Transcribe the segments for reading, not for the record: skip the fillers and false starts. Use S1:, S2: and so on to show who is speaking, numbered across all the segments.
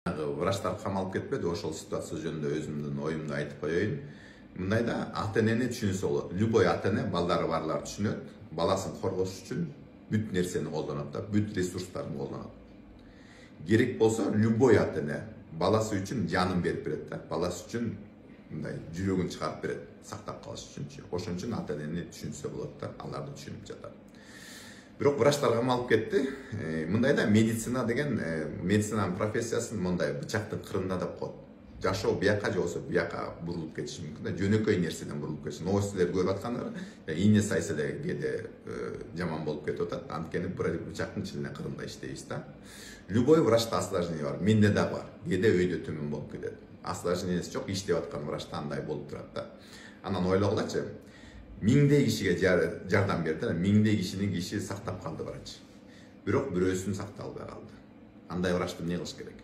S1: Врачтар камалып кетпеди, ошол ситуация жөнүндө өзүмдүн оюмду айтып коеюн. Мындайда ата-энени түшүнсө болот. Любой ата-эне балдары барлар түшүнөт. Баласын коргош үчүн бүт нерсени колдонот да, бүт ресурстарын колдонот. Керек болсо, любой ата-эне баласы үчүн жанын берип берет да. Баласы үчүн мындай жүрөгүн чыгарып берет, сактап калыш үчүнчү. Ошон үчүн ата-энени түшүнсө болот да, аларды түшүнүп жатат. Бирок врачтар камалып кетти. Мындайда медицина деген медицинанын профессиясын мындай бычактын кырында деп коет. Жашоо бияка же болсо бияка бурулуп кетиши мүмкүн да, жөнөкөй нерседен бурулуп кетиши. Новостилер көрүп аткандар, ийне сайса эле кээде жаман болуп кетип атат. Анткени бычактын чилине кырында иштейбиз да. Любой врачта осложнение бар. Менде да бар. Кээде өйдө төмөн болуп кетет. Осложнениеси жок, иштеп аткан врачта андай болуп турат да. Анан ойлогулачы. Миңдей кишиге жардам берди, миңдей кишинин киши сактап калды врач. Бирок бирөөсүн сакталбай калды. Андай врачты эмне кылыш керек?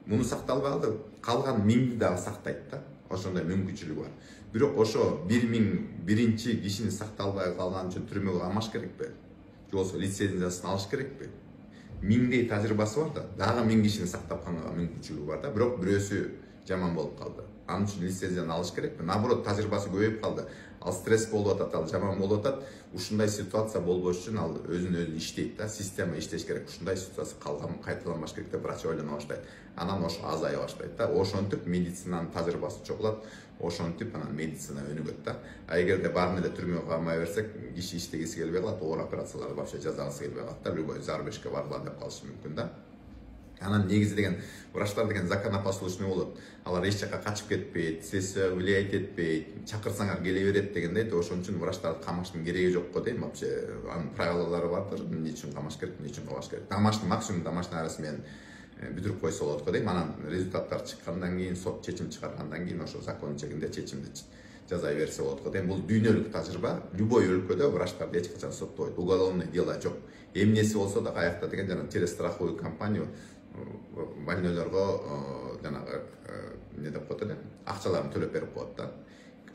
S1: Муну сакталбай калды, калган миңди дагы сактайт да. Ошондой мүмкүнчүлүгү бар. Бирок ошо 1001 кишини сакталбай калган үчүн түрмөгө камаш керекпи? Же болбосо лицензиясын алыш керекпи? Миңдей тажрыйбасы бар да, дагы 1000 кишини сактап калганга мүмкүнчүлүгү бар да, бирок бирөөсү жаман болуп калды. Анын үчүн лицензияны алыш керекпи? Наоборот, тажрыйбасы көбөйүп калды. Ал стресс болуп атат, ал жаман болуп атат. Ушундай ситуация болбош үчүн ал өзүн иштейт да, система иштеш керек. Ушундай ситуация кайталанбаш керек деп врач ойлоно баштайт. Анан ошо азая баштайт да. Ошентип медицинанын тажрыйбасы чогулат. Ошентип анан медицина өнүгөт да. А эгерде баарын эле түрмөгө камай берсек, киши иштегиси келбей калат, оор операцияларды вообще жасагысы келбей калат да. Любой зарубежке баргыла деп калышы мүмкүн да. Анан негизи деген врачтар деген законопослушный болот. Алар эч жака качып кетпейт, сессияга влиять этпейт, чакырсаңар келе берет дегендей. Ошон үчүн врачтарды камаштын кереги жок го дейм. Вообще анын правилалары бардыр. Эмне үчүн камаш керек, эмне үчүн камаш керек. Максимум домашний арест менен бүтүрүп койсо болот го дейм. Анан результаттар чыккандан кийин, сот чечим чыгаргандан кийин ошо закон чегинде чечимди жазай берсе болот го дейм. Бул дүйнөлүк тажрыйба. Любой өлкөдө врачтарды эч качан соттобойт. Уголовный дело жок. Эмнеси болсо да аякта деген жана через страховую компанию больнойлорго жанагы эмне деп коет эле, акчаларын төлөп берип коет да.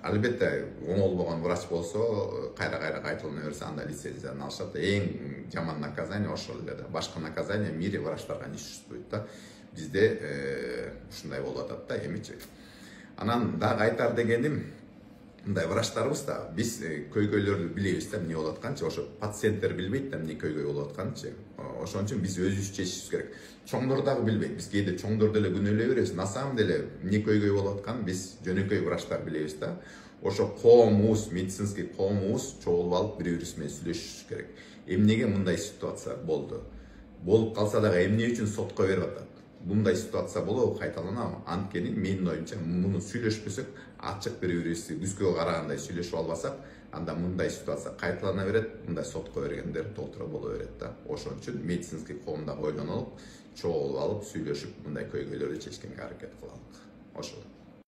S1: Албетте оңолбогон врач болсо, кайра кайталана берсе, анда лицензияны алышат. Эң жаман наказание ошол эле да. Башка наказание в мире врачтарга не существует да. Бизде ушундай болуп атат да, эмичи. Анан дагы айтар дегеним, мындай врачтарыбыз да биз көйгөйлөрдү билебиз да, эмне болуп атканчы, ошо пациенттер билбейт да, эмне көйгөй болуп атканчы. Ошон үчүн биз өзүбүз чечишибиз керек. Чоңдор дагы билбейт. Биз кээде чоңдор деле күнөөлөй беребиз. На самом деле эмне көйгөй болуп атканын биз жөнөкөй врачтар билебиз да. Ошо коомубуз, медицинский коомубуз чогулуп алып бири-бирибиз менен сүйлөшүш керек. Эмнеге мындай ситуация болду? Болуп калса дагы эмне үчүн сотко берип атат? Мындай ситуация болобу, кайталанабы? Анткени менин оюмча муну сүйлөшпөсөк, ачык бири-бирибизди күзгө карагандай сүйлөшүп албасак, анда мындай ситуация кайталана берет, мындай сотко бергендер толтура боло берет да. Ошон үчүн медицинский коомдо ойлонолуп, чогулуп алып, сүйлөшүп, мындай көйгөйлөрдү чечкенге аракет кылалык. Ошол.